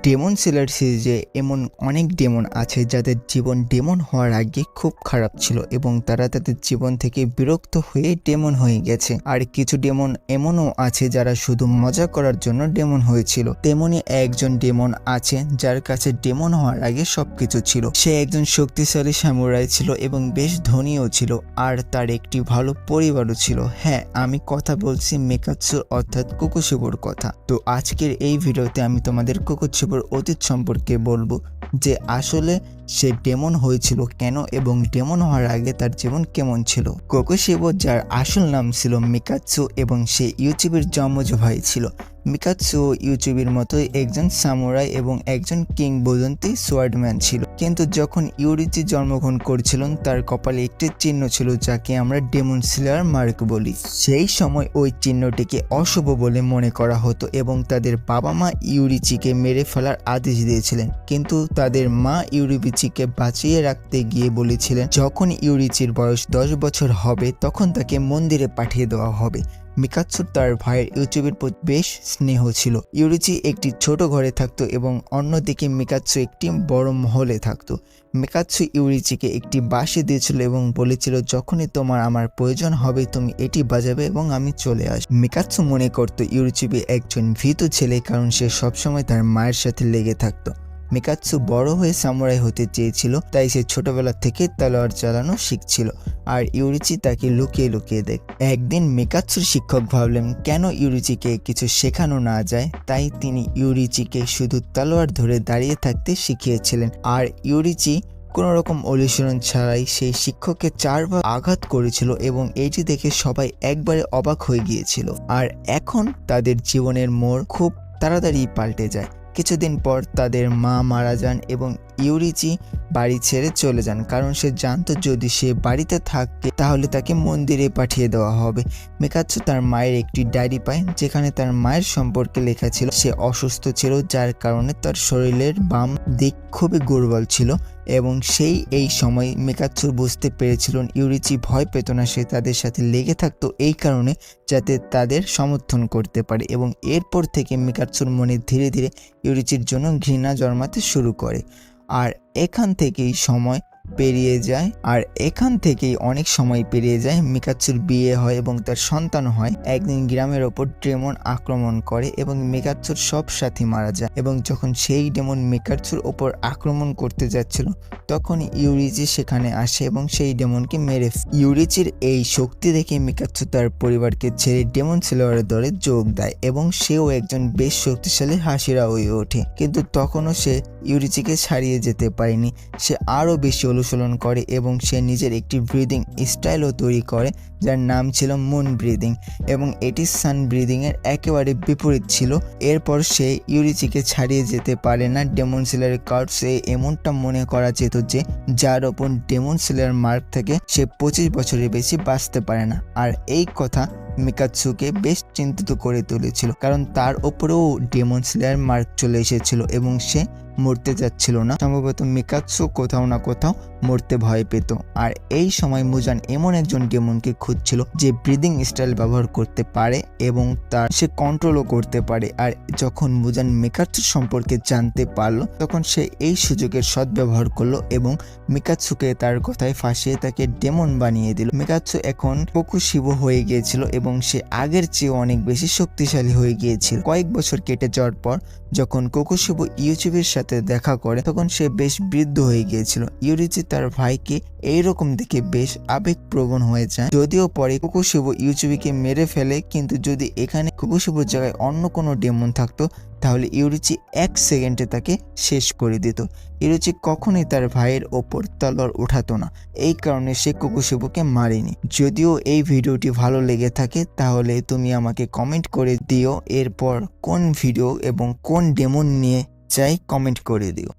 Demon seller সিরিজে এমন অনেক ডেমন আছে যাদের জীবন ডেমন হওয়ার আগে খুব খারাপ ছিল এবং তারা তাদের জীবন থেকে বিরক্ত হয়ে ডেমন হয়ে গেছে। আর কিছু ডেমন এমনও আছে যারা শুধু মজা করার জন্য ডেমন হয়েছিল। তেমনি একজন ডেমন আছে যার কাছে ডেমন হওয়ার আগে সবকিছু ছিল। সে একজন শক্তিশালী সামুরাই ছিল এবং বেশ ধনীও ছিল, আর তার একটি ভালো পরিবারও ছিল। হ্যাঁ, আমি কথা বলছি মেকাৎসু অর্থাৎ কোকোশিবোর কথা। তো আজকের এই ভিডিওতে আমি তোমাদের কোকোশিবোর অতীত সম্পর্কে বলবো, যে আসলে সে ডেমন হয়েছিল কেন এবং ডেমন হওয়ার আগে তার জীবন কেমন ছিল। কোকোশিবো, যার আসল নাম ছিল মিকাৎসু এবং সে ইউচিবির জন্মজ ভাই ছিল। মিকাৎসু ইউচিবির মতোই একজন সামুরাই এবং একজন কিংবদন্তি সোয়ার্ডম্যান ছিল, কিন্তু যখন ইউরিচি জন্মগ্রহণ করেছিলেন তার কপালে একটি চিহ্ন ছিল যাকে আমরা ডেমন স্লেয়ার মার্ক বলি। সেই সময় ওই চিহ্নটিকে অশুভ বলে মনে করা হতো এবং তাদের বাবা মা ইউরিচিকে মেরে ফেলার আদেশ দিয়েছিলেন, কিন্তু তাদের মা ইউরিচিকে বাঁচিয়ে রাখতে গিয়ে বলেছিলেন যখন ইউরিচির বয়স 10 বছর হবে তখন তাকে মন্দিরে পাঠিয়ে দেওয়া হবে। মিকাৎসুর তার ভাইয়ের ইউচিবির প্রতি বেশ স্নেহ ছিল। ইউরিচি একটি ছোট ঘরে থাকতো এবং অন্যদিকে মিকাৎসু একটি বড় মহলে থাকতো। মিকাৎসু ইউরিচিকে একটি বাঁশি দিয়েছিল এবং বলেছিল যখনই তোমার আমার প্রয়োজন হবে তুমি এটি বাজাবে এবং আমি চলে আসব। মিকাৎসু মনে করতো ইউরিচিবি একজন ভীতু ছেলে, কারণ সে সবসময় তার মায়ের সাথে লেগে থাকতো। মিকাৎসু বড় হয়ে সামুরাই হতে চেয়েছিল, তাই সে ছোটবেলা থেকে তলোয়ার চালানো শিখছিল, আর ইউরিচি তাকে লুকিয়ে লুকিয়ে দেখ। একদিন মিকাৎসুর শিক্ষক ভাবলেন কেন ইউরিচিকে কিছু শেখানো না যায়, তাই তিনি ইউরিচিকে শুধু তলোয়ার ধরে দাঁড়িয়ে থাকতে শিখিয়েছিলেন। আর ইউরিচি কোনো রকম অনুশীলন ছাড়াই সেই শিক্ষককে 4 বার আঘাত করেছিল এবং এটি দেখে সবাই একবারে অবাক হয়ে গিয়েছিল। আর এখন তাদের জীবনের মোড় খুব তাড়াতাড়ি পাল্টে যায়। কিছুদিন পর তাদের মা মারা যান এবং ইউরিচি বাড়ি ছেড়ে চলে যান, কারণ সে জানতো যদি সে বাড়িতে থাকে তাহলে তাকে মন্দিরে পাঠিয়ে দেওয়া হবে। মিকাৎসু তার মায়ের একটি ডায়েরি পায় যেখানে তার মায়ের সম্পর্কে লেখা ছিল সে অসুস্থ ছিল, যার কারণে তার শরীরের বাম দিক খুবই দুর্বল ছিল এবং এই সময় মিকাৎসু বুঝতে পেরেছিলেন ইউরিচি ভয় পেত না, সে তাদের সাথে লেগে থাকতো এই কারণে যাতে তাদের সমর্থন করতে পারে। এবং এরপর থেকে মিকাৎসুর মনে ধীরে ধীরে ইউরিচির জন্য ঘৃণা জন্মাতে শুরু করে। আর এখান থেকেই অনেক সময় পেরিয়ে যায়। মিকাৎসুর বিয়ে হয় এবং তার সন্তান হয়। একদিন গ্রামের ওপর ডেমন আক্রমণ করে এবং মিকাৎসুর সব সাথী মারা যায়, এবং যখন সেই ডেমন মিকাৎসুর ওপর আক্রমণ করতে যাচ্ছিল তখন ইউরিচি সেখানে আসে এবং সেই ডেমনকে মেরে ইউরিচির এই শক্তি দেখে মিকাৎসু তার পরিবারকে ছেড়ে ডেমন স্লেয়ারের দলে যোগ দেয় এবং সেও একজন বেশ শক্তিশালী হাসিরা হয়ে ওঠে। কিন্তু তখনও সে ইউরিচিকে ছাড়িয়ে যেতে পারেনি। সে আরও বেশি অনুশীলন করে এবং সে নিজের একটি ব্রিদিং স্টাইলও তৈরি করে যার নাম ছিল মুন ব্রিদিং, এবং এটি সান ব্রিদিং এর একেবারে বিপরীত ছিল। এরপর সে ইউরিচিকে ছাড়িয়ে যেতে পারে না। ডেমন স্লেয়ারের কার্ড সে এমনটা মনে করা যেত যে যার ওপর ডেমন স্লেয়ার মার্ক থেকে সে 25 বছরের বেশি বাঁচতে পারে না। আর এই কথা মিকাৎসুকে বেশ চিন্তিত করে তুলেছিল, কারণ তার ওপরেও ডেমন স্লেয়ার মার্ক চলে এসেছিল এবং সে মরতে যাচ্ছিল না। সম্ভবত মিকাৎসু কোথাও না কোথাও মরতে ভয় পেত। আর এই সময় মুজান এমন একজন ডেমনকে খুঁজছিল যে ব্রিদিং স্টাইল ব্যবহার করতে পারে এবং তার সে কন্ট্রোলও করতে পারে। আর যখন মুজান মিকাৎসু সম্পর্কে জানতে পারলো তখন সে এই সুযোগের সদ্ব্যবহার করলো এবং মিকাৎসুকে তার কথায় ফাঁসিয়ে তাকে ডেমন বানিয়ে দিল। মিকাৎসু এখন কোকোশিবো হয়ে গিয়েছিল এবং সে আগের চেয়ে অনেক বেশি শক্তিশালী হয়ে গিয়েছিল। কয়েক বছর কেটে যাওয়ার পর যখন কোকোশিবো ইউচিবির সাথে দেখা করে তখন সে বেশ বৃদ্ধ হয়ে গিয়েছিল। ইউরিচি তার ভাইকে এইরকম দেখে বেশ আবেগপ্রবণ হয়ে যায়। যদিও পরে কোকোশিবো ইউচিবিকে মেরে ফেলে, কিন্তু যদি এখানে কোকোশিবোর জায়গায় অন্য কোনো ডেমন থাকতো তাহলে ইউরিচি 1 সেকেন্ডে তাকে শেষ করে দিত। ইউরিচি কখনোই তার ভাইয়ের ওপর তলোয়ার উঠাতো না, এই কারণে সে কোকোশিবোকে মারেনি। যদিও এই ভিডিওটি ভালো লেগে থাকে তাহলে তুমি আমাকে কমেন্ট করে দিও, এরপর কোন ভিডিও এবং কোন ডেমন নিয়ে চাই কমেন্ট করে দিও।